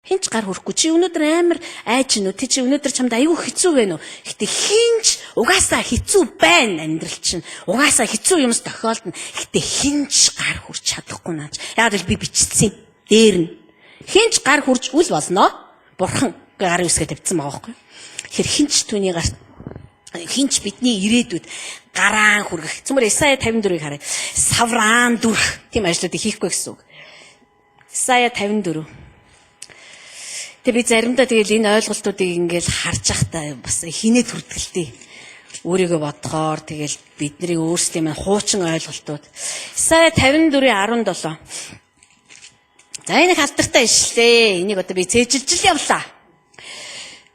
Хинч гар хүрэхгүй чи өнөөдөр амар айж гинөө чи өнөөдөр чамд аюу хэцүү байна уу? Гэтэ хинч угаасаа хэцүү байна амьдрал чинь. Угаасаа хэцүү юмс тохиолдно. Гэтэ хинч гар хүрч чадахгүй наач. Яг л би бичсэн дээр нь. Хинч гар хүрч үл болно. Бурхан гар үсгээ тавьсан байгаа байхгүй. Тэгэхээр хинч түүний гар хинч бидний ирээдүйд гараан хүргэх. Зөвхөн Исая 54-ыг харъя. Савраан дүрх. Тийм ажлуудыг хийхгүй гэсэн үг. Исая 54. Тэгээ би заримдаа тэгэл энэ ойлголтуудыг ингээл харж байхдаа бас хинээ төрдгөлтэй. Өөрийгөө бодохоор тэгэл бидний өөрсдийн маань хуучин ойлголтууд. Исая 54:17. За энэ алдартай ишлээ. Энийг одоо би цээжилж л явлаа.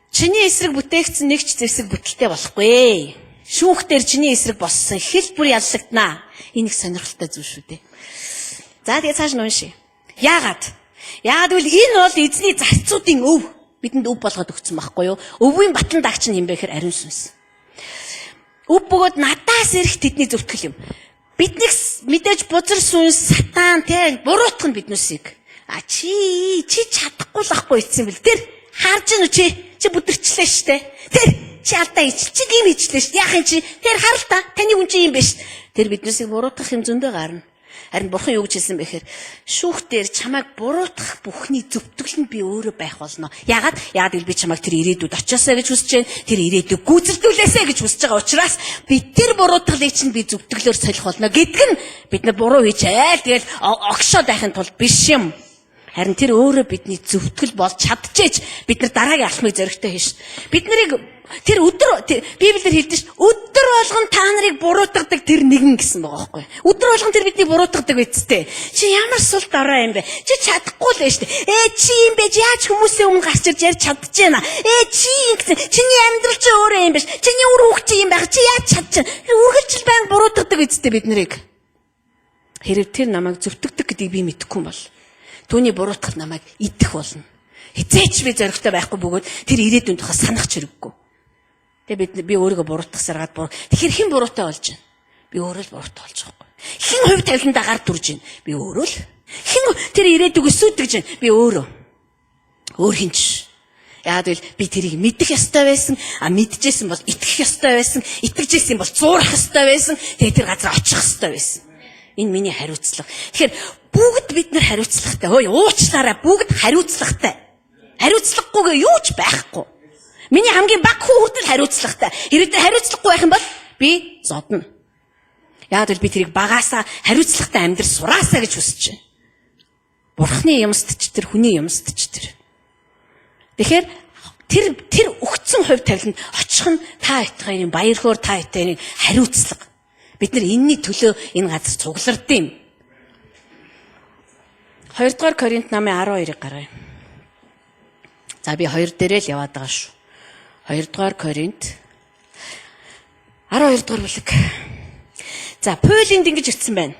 Чиний эсрэг бүтээгдсэн нэг ч зэвсэг бүтэлтэй болохгүй. Шүүхтэр чиний эсрэг боссон хэл бүр яллагдана. Энийг сонирхолтой зүйл шүү дээ. За тэгээ цааш нь уншия. Яагаад гэвэл энэ бол эзний зарцуудын өв. Бидэнд өв болгоод өгсөн байхгүй юу? Өвийн батлан дагч нь юм бэ гэхээр ариун сүнс. Өв бөгөөд надаас ирэх тэдний зөвтгөл юм. Биднээс мэдээж бузар сүнс, сатан тэг буруутгах нь биднээсийг. Чи чадахгүй л ахгүй эцсэн бэл. Тэр харж гэнэ чи бүдэрчлээ штэ. Тэр чи алдаа ич чи гим хийчлээ штэ. Яах юм чи? Тэр харал та. Таны хүн чи юм биш. Тэр биднээсийг буруутгах юм зөндөө гарна. Харин бурхан юу гэж хэлсэн бэ гэхээр шүүхтэр чамайг буруутгах бүхний зөвтгөл нь би өөрөө байх болно. Яагаад би чамайг тэр ирээдүйд очиосоо гэж хүсэж байна. Тэр ирээдүйг гүйцэлдүүлээсэ гэж хүсэж байгаа учраас би тэр буруутгалыг чинь би зөвтгөлөөр солих болно гэдг нь бид нар буруу хийчихээ. Тэгэл огшоо байхын тулд биш юм. Харин тэр өөрөө бидний зөвтгөл болж чадчихэж бид нар дараагийн алхмыг зоригтой хийн ш. Бид нарыг тэр өдөр Библиэр хэлдэг ш. Өдөр болгон та нарыг буруутгадаг тэр нэгэн гэсэн байгаа байхгүй. Өдөр болгон тэр биднийг буруутгадаг үсттэй. Чи ямар сул дорой юм бэ? Чи чадахгүй л байж тээ. Чи юм бэ? Яаж хүмүүсийн өмнө гарч ирж ярьж чадчихэна? Чи ингэсэн. Чиний амьдрал чи өөрөө юм биш. Чиний үр хүүхд чи юм байх. Чи яаж чадчихна? Үргэлжил байнг буруутгадаг үсттэй бид нарыг. Хэрэг тэр намайг зөвтгдөг гэдгийг би мэдэхгүй бол түүний буруутгал намайг идэх болно. Хизээч би зоригтой байхгүй бөгөөд тэр ирээдүйн тухай санах чирэггүй. Тэгээ би өөрийгөө буруутгасараад тэгэхээр хэн буруутай болж байна? Би өөрөө л буруутай болж байгаа байхгүй. Хэн хувь тавиландаа гар дүрж байна? Би өөрөө л. Хэн тэр ирээдүгөө сүйтгэж байна? Би өөрөө. Өөр хинч. Яагаад гэвэл би тэрийг мэдэх ёстой байсан, мэдчихсэн бол итгэх ёстой байсан, итгэжсэн бол зуурах ёстой байсан, тэгээ тэр газар очих ёстой байсан. Энэ миний хариуцлага. Тэгэхээр бүгд бид нар хариуцлагатай. Уучлаарай, бүгд хариуцлагатай. Хариуцлагагүйгээ юу ч байхгүй. Миний хамгийн баг хүү хүртэл хариуцлагатай. Ирээдүйд хариуцлагагүй байх юм бол би зодно. Яагаад гэвэл би тэрийг багаасаа хариуцлагатай амьдрал сураасаа гэж хүсэж байна. Бурхны юмст ч тэр, хүний юмст ч тэр. Тэгэхээр тэр өгцөн хувь тавиланд очих нь та итгийн баяр хөөр та итгийн хариуцлага. Бид нар энэний төлөө энэ газар цуглардсан юм. 2 дугаар Коринт намын 12-ыг гаргая. За би 2 дээрээ л яваад байгаа шүү. 2 дугаар Коринт 12 дугаар бүлэг. За Паулинд ингэж ирсэн байна.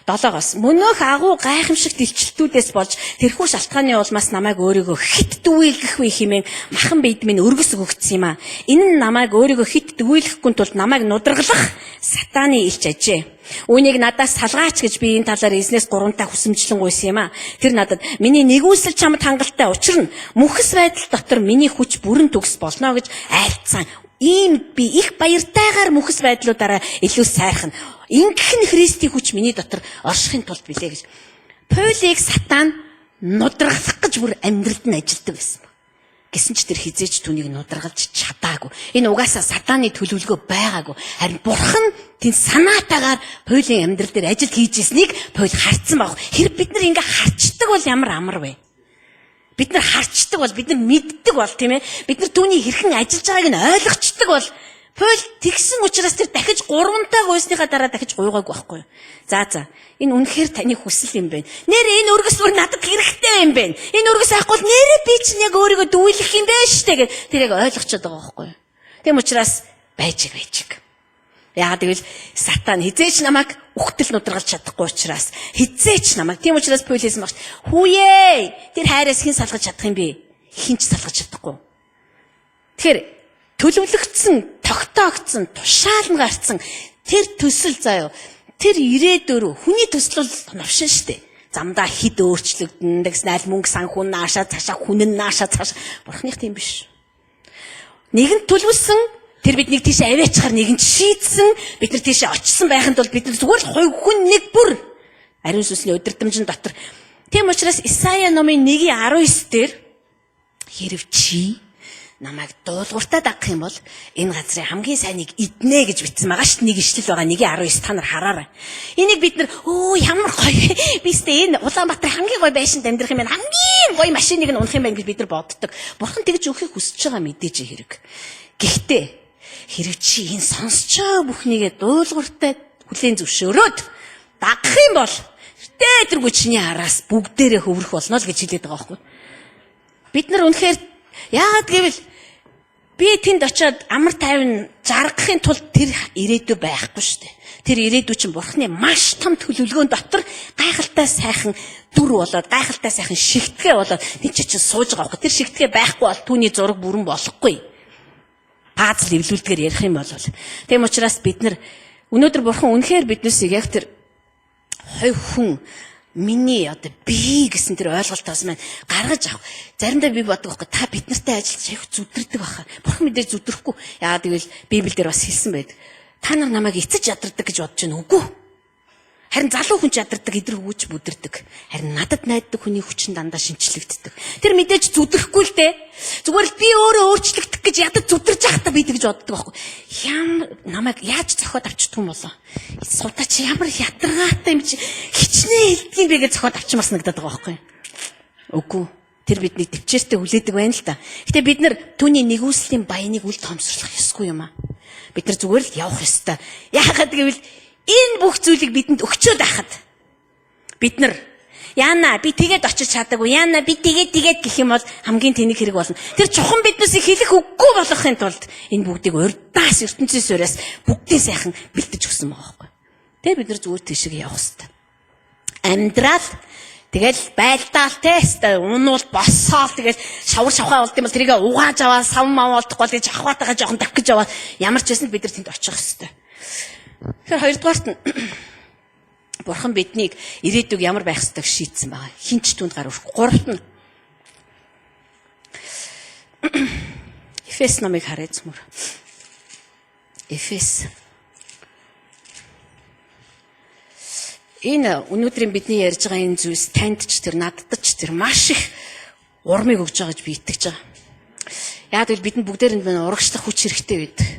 7-оос мөнөөх агуу гайхамшигт илчлэлтүүдээс болж тэрхүү шалтгааны улмаас намайг өөрийгөө хит дүүйлгэх вэ хэмээн махан бид минь өргөс өгөгдсөн юм а. Энэ нь намайг өөрийгөө хит дүүйлгэхгүй тулд намайг нудраглах сатааны илч ажээ. Үүнийг надаас салгаач гэж би энэ талаар эзнээс 3 хүсэмжлэн гуйсан юм а. Тэр надад миний нэгүсэл чамд хангалттай учир нь мөнхөс байдал дотор миний хүч бүрэн төгс болно гэж айлцсан. Ийм би их баяртайгаар мөнхөс байдлуудаараа илүү сайрхан. Ингэх нь Христийн хүч миний дотор оршихын тулд билээ гэж. Паулийг сатан нудраглах гэж бүр амьдралд нь ажилтдаг байсан. Гэсэн ч тэр хизээч түүнийг нудрагалж чадаагүй. Энэ угаасаа сатаны төлөвлөгөө байгаагүй. Харин бурхан тийм санаатаагаар Паулийн амьдрал дээр ажил хийж ирснийг Паул харцсан баг. Хэрэг бид нар ингээ харцдаг бол ямар амар вэ? Бид нар харцдаг бол, бид нар мэддэг бол тийм ээ. Бид нар түүний хэрхэн ажиллаж байгааг нь ойлгочдаг бол Паул тэгсэн учраас тэр дахиж 3 гуйсныхаа дараа дахиж гуйгаагүй байхгүй юу? За. Энэ үнэхээр таны хүсэл юм байна. Нэрээ энэ өргөс бүр надад хэрэгтэй юм байна. Энэ өргөс авахгүй нэрээ би чинь яг өөрийгөө дүүлэх юм байна шүү дээ гэж тэр яг ойлгочод байгаа байхгүй юу? Тэм учраас байж. Яагаад гэвэл сатан хизээч намайг ухтал нудрагалж чадахгүй учраас хизээч намайг. Тийм учраас Паул хэлсэн багш. Хүүе! Тэр хайраас хэн салгаж чадах юм бэ? Хинч салгаж чадахгүй. Тэгэхээр төлөвлөгдсөн, тогтоогдсон, тушаалн гарцсан тэр төсөл заяа. Тэр ирээдүрөө хүний төсөл бол новшин штэ. замдаа хид өөрчлөгдөн, тэгснэ аль мөнгө санхүү наашаа цаашаа хүнэн наашаа цаашаа. Бурхных тийм биш. Нэгэнт төлөвлөсөн тэр биднийг тийш аваачаар нэгэнт шийдсэн бид нар тийш очсон байханд бол бид нар зүгээр л хувь хүн нэг бүр ариун сүнсний удирдамжин дотор. Тийм учраас Исая номын 1:19 дээр хэрв чи намайг дуулууртаа дагах юм бол энэ газрын хамгийн сайныг иднэ гэж бичсэн байгаа шүү дээ. Нэг ишлэл байгаа. 1:19 та нар хараарай. Энийг бид нар ямар гоё. Би сте энэ Улаанбаатар хамгийн гоё байшинд амьдрах юм байна. Хамгийн гоё машиныг нь унах юм байна гэж бид нар боддог. Бурхан тэгж өгөхийг хүсэж байгаа мэдээж хэрэг. Гэхдээ хэрв чи энэ сонсч байгаа бүхнийгээ дуулууртаа хүлээн зөвшөөрөөд дагах юм бол тэргүй чиний араас бүгдээрээ хөврөх болно л гэж хэлээд байгаа байхгүй. Бид нар үнэхээр яагаад гэвэл би тэнд очиод амар тайван жаргахын тулд тэр ирээдүй байхгүй шүү дээ. Тэр ирээдүй чинь Бурханы маш том төлөвлөгөөн дотор гайхалтай сайхан дүр болоод гайхалтай сайхан шигтгэ болоод тэнд чинь сууж байгаа байхгүй. Тэр шигтгэ байхгүй бол түүний зураг бүрэн болохгүй. Пазл эвлүүлдгээр ярих юм бол. Тийм учраас бид нар өнөөдөр Бурхан үнэхээр биднээс яг тэр хувь хүн миний одоо би гэсэн тэр ойлголтоос маань гаргаж авах. Заримдаа би боддог байхгүй та бид нартай ажиллаж их зүдэрдэг баха. Бурхан мэдээж зүдрэхгүй. Яагаад гэвэл Библиэлд бас хэлсэн байдаг. Та нар намайг эцэж ядардаг гэж бодож байна үгүй. Харин залуу хүн ч ядардаг, идэр хөвгөж бүдэрдэг. Харин надад найддаг хүний хүчин дандаа шинчлэгддэг. Тэр мэдээж зүдрэхгүй л дээ. Зүгээр л би өөрөө өөрчлөгдөх гэж ядаж зүдэрж байхдаа би тэгж боддог байхгүй. Намайг яаж зохиод авчдгүй юм болоо. Суудаа чи ямар ядаргаатай юм чи хичнээн хэлдэг бэ гэж зохиод авчмаас нагдаад байгаа байхгүй. Үгүй. Тэр бидний төвчээртэй хүлээдэг байна л да. Гэтэ бид нар түүний нэгүслийн баяныг үл томсорлох ёсгүй юм аа. Бид нар зүгээр л явах ёстой. Яагаад гэвэл энэ бүх зүйлийг бидэнд өгчөөд байхад бид нар яана би тэгээд очиж чадаагүй яана би тэгээд гэх юм бол хамгийн тэнэг хэрэг болно. Тэр чухам биднээс хэлэх үггүй болохын тулд энэ бүгдийг урдаас ертөнцийн суурьаас бүгдийн сайхан бэлдэж өгсөн байгаа байхгүй. Тэгээ бид нар зүгээр тийшээ явах хэрэгтэй. Амьдрал тэгэл байлдаал тест унуул босоол тэгэл шавар шавхаа болд юм бол тэрийг угааж аваад сав мав олдохгүй гэж ахваатайгаа жоохон давхиж аваад ямар ч байсан бид нар тэнд очих хэрэгтэй. Тэгэхээр хоёрдугаарт нь Бурхан биднийг ирээдүг ямар байх ёстойг шийдсэн байгаа. Хинч түнд гар өрөхгүй. Гуравт нь Эфес номыг харъя зүмөр. Эфес. Энэ өнөөдрийн бидний ярьж байгаа энэ зүйлс танд ч тэр надад ч тэр маш их урмыг өгж байгаа гэж би итгэж байгаа. Яг л бидэнд бүгдээрэнд мань урагшлах хүч хэрэгтэй байдаг.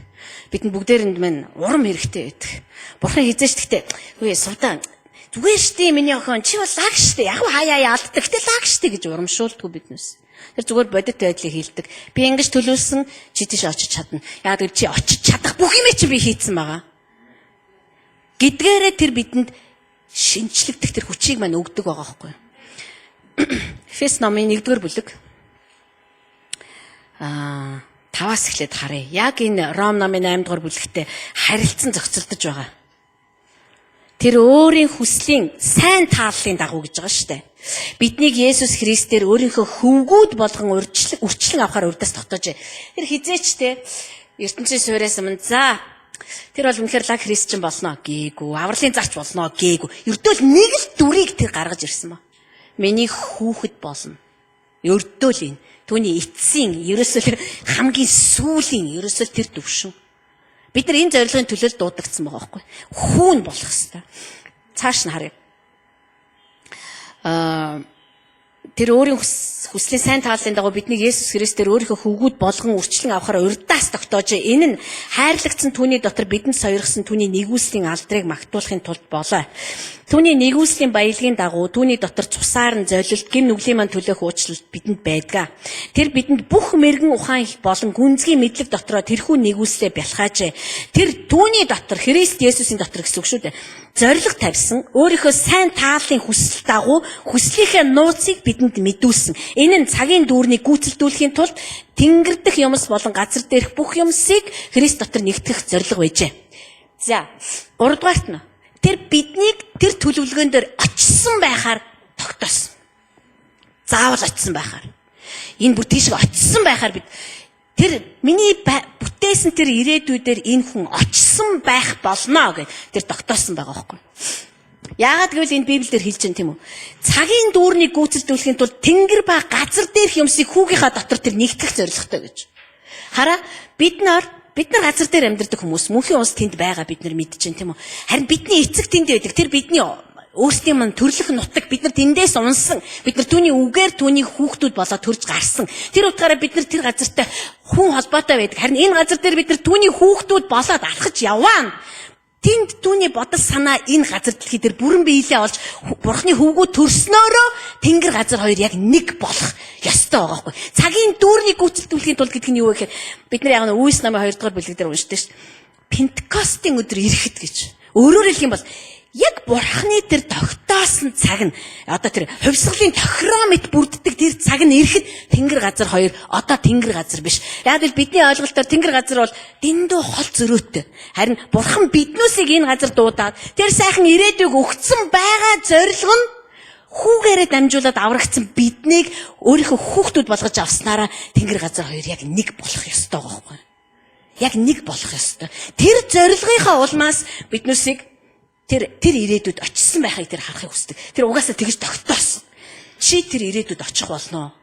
Бидэнд бүгдээрэнд мань урам хэрэгтэй байдаг. Бурхан хизээч гэхдээ үгүй сувдаа зүгээр штий миний охин чи бол лаг штий яг хаяа алддаг. Гэтэл лаг штий гэж урамшуулдгүй биднээс. Тэр зүгээр бодит байдлыг хийлдэг. Би ингэж төлөвлөсөн чи тийш очиж чадна. Яг л чи очиж чадах бүх юмээ чи би хийцэн байгаа. Гэдгээрээ тэр бидэнд шинчлэгдэх тэр хүчийг мань өгдөг байгаа байхгүй. Эфес номын 1-р бүлэг 5-аас эхлээд харъя. Яг энэ Ром номын 8-р бүлэгтээ харилцан зохицолдож байгаа. Тэр өөрийн хүслийн сайн тааллын дагуу гэж байгаа шүү дээ. Биднийг Есүс Христээр өөрийнхөө хөвгүүд болгон үрчлэн авахар урдаас тогтоожээ. Тэр хизээч те ертөнцийн суурьаас өмнө за тэр бол үнэхээр лаг христчэн болно гээгүй. Авралын зарч болно гээгүй. Ердөө л нэг л дүрийг тэр гаргаж ирсэн ба. Миний хүүхэд болно. Ердөө л энэ түүний эцсийн ерөөсөө хамгийн сүүлийн ерөөсөө тэр төвшин. Бид нар энэ зорилгын төлөө дуудагдсан байгаа байхгүй. Хүүн болох хэвээр. Цааш нь харъя. Тэр өөрийн хүслийн сайн тааллын дагуу биднийг Есүс Христээр өөрийнхөө хөвгүүд болгон үрчлэн авахаар урдаас тогтоож энэ нь хайрлагдсан түүний дотор бидэнд сойрхсан түүний нэгүслийн алдрыг магтуулахын тулд болоо. Түүний нэгүслийн баялагын дагуу түүний дотор цусаар нь золилт гим нүглийн мань төлөөх уучлалт бидэнд байдаг. Тэр бидэнд бүх мэрэгэн ухаан их болон гүнзгий мэдлэг дотроо тэрхүү нэгүслээ бялхаажээ. Тэр түүний дотор Христ Есүсийн дотор гэсэн үг шүү дээ. Зориг тавьсан өөрийнхөө сайн тааллын хүсэл дагуу хүслийнхээ нууцыг бидэнд мэдүүлсэн. Энэ нь цагийн дүүрнийг гүйцэлдүүлэхийн тулд тэнгэр дэх юмс болон газар дээрх бүх юмсыг Христ дотор нэгтгэх зориг байжээ. За, 3-дугаарт нь тэр биднийг тэр төлөвлөгөөн дээр очсон байхаар тогтоосон. Заавал очсон байхаар. Энэ бүр тийшээ очсон байхаар бид тэр миний бүтээсэн тэр ирээдүйдээр энэ хүн очсон байх болно гэж тэр тогтоосон байгаа байхгүй. Яагаад гэвэл энэ Библиэлд хэлж байна тийм үү? Цагийн дүүрнийг гүйцэлдүүлэхийн тулд тэнгэр ба газар дээрх юмсыг хүүгийнхаа дотор тэр нэгтгэх зорилготой гэж. Хараа бид нар газар дээр амьдардаг хүмүүс мөнхийн ус тэнд байгаа бид нар мэдж байна тийм үү? Харин бидний эцэг тэнд байдаг. Тэр бидний өөрсдийн мань төрлөх нутаг бид нар тэндээс унсан. Бид нар түүний үгээр түүний хүүхдүүд болоод төрж гарсан. Тэр утгаараа бид нар тэр газартай хүн холбоотой байдаг. Харин энэ газар дээр бид нар түүний хүүхдүүд болоод алхаж яваа. Тэнд түүний бодол санаа энэ газар дэлхий дээр бүрэн биелээ олж бурхны хөвгүүд төрснөөрөө тэнгэр газар хоёр яг нэг болох ёстой байгаа байхгүй. Цагийн дүүрнийг гүйцэлдүүлэхийн тулд гэдэг нь юу вэ гэхээр бид нар яг нь Үйлс намын 2 дугаар бүлэг дээр уншдаг шүү дээ. Пентекостын өдөр ирэхэд гэж. Өөрөөр хэлэх юм бол яг бурхны тэр тогтоосон цаг нь одоо тэр хувьсгалын тохиромет бүрддэг тэр цаг нь ирэхэд тэнгэр газар хоёр одоо тэнгэр газар биш. Яг л бидний ойлголтоор тэнгэр газар бол дэндүү хол зөрөөтэй. Харин бурхан биднүүсийг энэ газар дуудаад тэр сайхан ирээдүйг өгсөн байгаа зорилго нь хүүгээрээ дамжуулаад аврагдсан биднийг өөрийнхөө хүүхдүүд болгож авснараа тэнгэр газар хоёр яг нэг болох ёстой байхгүй. Яг нэг болох ёстой. Тэр зорилгынхаа улмаас биднүүсийг тэр ирээдүйд очисон байхыг тэр харахыг хүсдэг. Тэр угаасаа тэгж тогтоосон. Чи тэр ирээдүйд очих болно.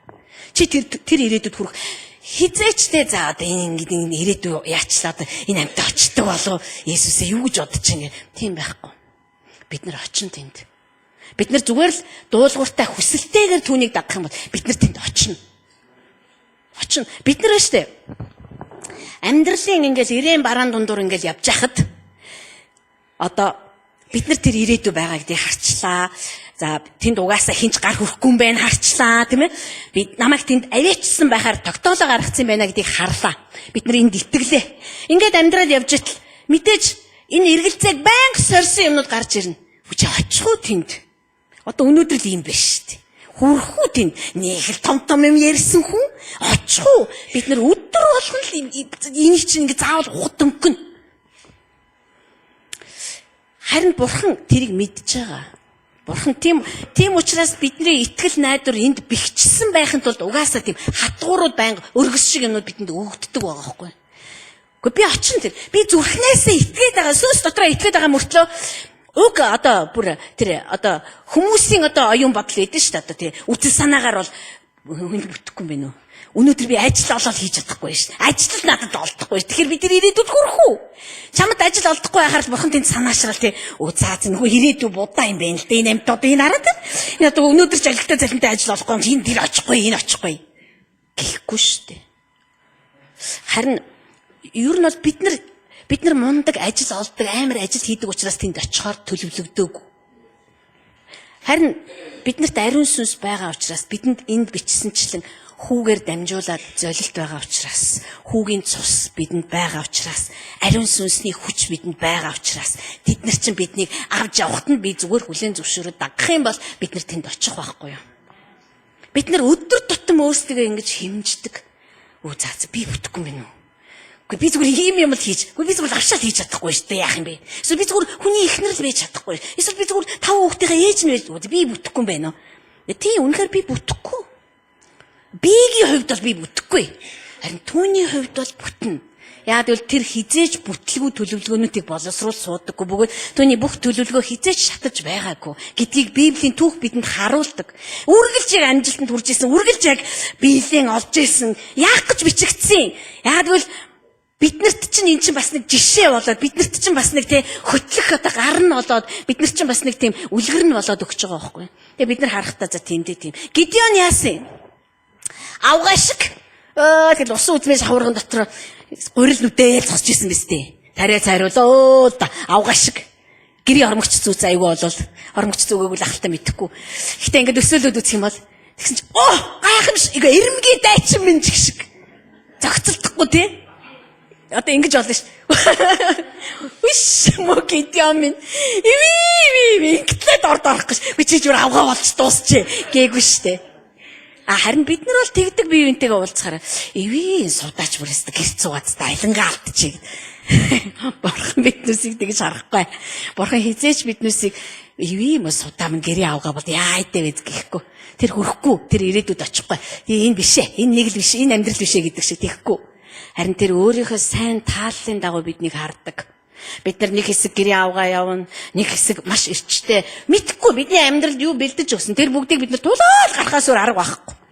Чи тэр ирээдүйд хүрэх хизээчтэй за одоо энэ ирээдүй яачлаа одоо энэ амьтаа очдог болов Есүсээ юу гэж бодож чинь тийм байхгүй. Бид нар очин тэнд. Бид нар зүгээр л дуулууртай хүсэлтэйгээр түүнийг дагах юм бол бид нар тэнд очино. Очино. Бид нар штэ амьдралын ингээл ирээн бараан дундуур ингээл явж хахад одоо бид нар тэр ирээдүй байгаа гэдгийг харчлаа. За тэнд угаасаа хинч гар хүрхгүй юм байна харчлаа тийм ээ. Бид намайг тэнд аваачсан байхаар тогтоолоо гаргацсан байна гэдгийг харлаа. Бид нар энд итгэлээ. Ингээд амьдрал явж итэл мэдээж энэ эргэлзээг байнга сорьсон юмнууд гарч ирнэ. Хүч очих уу тэнд? Одоо өнөөдөр л юм биш шүү дээ. Хүрэх үү тэнд? Нэг л том юм ярьсан хүн очих уу? Бид нар өдөр болгон л энийг чинь ингээд заавал ухад өнгөн. Харин бурхан тэрийг мэдж байгаа. Бурхан тийм учраас бидний итгэл найдвар энд бэхжсэн байхын тулд угаасаа тийм хатгуурууд байнга өргөс шиг юмнууд бидэнд өгөгддөг байгаа байхгүй. Гэхдээ би очин тэр би зүрхнээсээ итгээд байгаа сүнс дотроо итгээд байгаа мөртлөө уг одоо бүр тэр одоо хүмүүсийн одоо оюун бодол өгдөн шүү дээ одоо тий үтэл санаагаар бол хүн бүтэхгүй юм байна уу? Өнөөдөр би ажил олоод хийж чадахгүй шин. Ажил надад олдохгүй. Тэгэхээр бид ирээдүйд хүрэх үү? Чамд ажил олдохгүй байхаар л бурхан тэнд санаашрал тий. Заа зэн нөхөө ирээдүй будаа юм байна л дээ. Энэ амьд одоо энэ хараад энэ одоо өнөөдөр ч ажилтаа залхинтай ажил олохгүй юм. Энэ очихгүй, энэ очихгүй. Гэхгүй шүү дээ. Харин ер нь бол бид нар мундаг ажил олдог, амар ажил хийдэг учраас тэнд очихоор төлөвлөгдөөгүй. Харин биднэрт ариун сүнс байгаа учраас бидэнд энд бичсэнчлэн хүүгээр дамжуулаад золилт байгаа учраас хүүгийн цус бидэнд байгаа учраас ариун сүнсний хүч бидэнд байгаа учраас тэд нар чинь биднийг авч явахад нь би зүгээр хүлээн зөвшөөрөд дагах юм бол бид нар тэнд очих байхгүй юу? Бид нар өдөр тутам өөрсдөө ингэж хэмждэг. За би бүтэхгүй юм уу? Гэхдээ би зүгээр ийм юм л хийж. Гэхдээ би зүгээр авшаал хийж чадахгүй шүү дээ. Яах юм бэ? Эсвэл би зүгээр хүний ихнэр л байж чадахгүй. Эсвэл би зүгээр 5 хүүхдийнхээ ээж нь байж. Би бүтэхгүй юм байна уу? Тийм үнэхээр би бүтэхгүй. Бигийн хувьд бол би бүтэхгүй. Харин түүний хувьд бол бүтнэ. Яагаад гэвэл тэр хизээж бүтлгүй төлөвлөгөөнүүдийг боловсруул суудаггүй бөгөөд түүний бүх төлөвлөгөө хизээж шатаж байгаагүй гэдгийг Библийн түүх бидэнд харуулдаг. Үргэлж яг амжилтанд хүрж исэн, үргэлж яг биелэн олж исэн, яах гэж бичигдсэн. Яагаад гэвэл биднэрт чинь эн чинь бас нэг жишээ болоод биднэрт чинь бас нэг тий хөтлөх одоо гар нь болоод биднэрт чинь бас нэг тийм үлгэр нь болоод өгч байгаа байхгүй. Тэгээ бид нар харахтаа за тийм. Гидеон яасан? Авгаа шиг тэгэл усан үзмээс хавраган дотор гурил нүдээ зогсож исэн биз дээ. Тарай цайруулаа да авгаа шиг. Гэрийн ормогч зүүц айгүй болол ормогч зүгээг л ахaltaа мэдхгүй. Гэхдээ ингээд өсөөлөд үзэх юм бол тэгсэн чи гайхамшиг эрэмгийн дайчин минь шиг зогцолдохгүй тий. Одоо ингэж болно ш. Үш мө гидеон минь. Ингэтлээд орд орох гэж. Би чи зүгээр авгаа болж дуусчээ. Гээгүй штэ. Харин бид нар бол тэгдэг бие биентэйгээ уулзахаараа судаач бүрээс гэрц суугаадтай айлангаа алдчих. Бурхан биднүүсийг тэгж харахгүй. Бурхан хизээч биднүүсийг судаа минь гэрээ авгаа бол яайдаа гэж гэхгүй. Тэр хөрөхгүй. Тэр ирээдүйд очихгүй. Энэ биш ээ. Энэ нэг л биш. Энэ амьдрал биш ээ гэдэг шиг тэгэхгүй. Харин тэр өөрийнхөө сайн тааллын дагуу биднийг хардаг. Бид нар нэг хэсэг гэрээ авгаа явна, нэг хэсэг маш эрчтэй. Мэдхгүй бидний амьдралд юу бэлдэж өгсөн. Тэр бүгдийг бид нар тулаад гарахаас өөр арга байхгүй.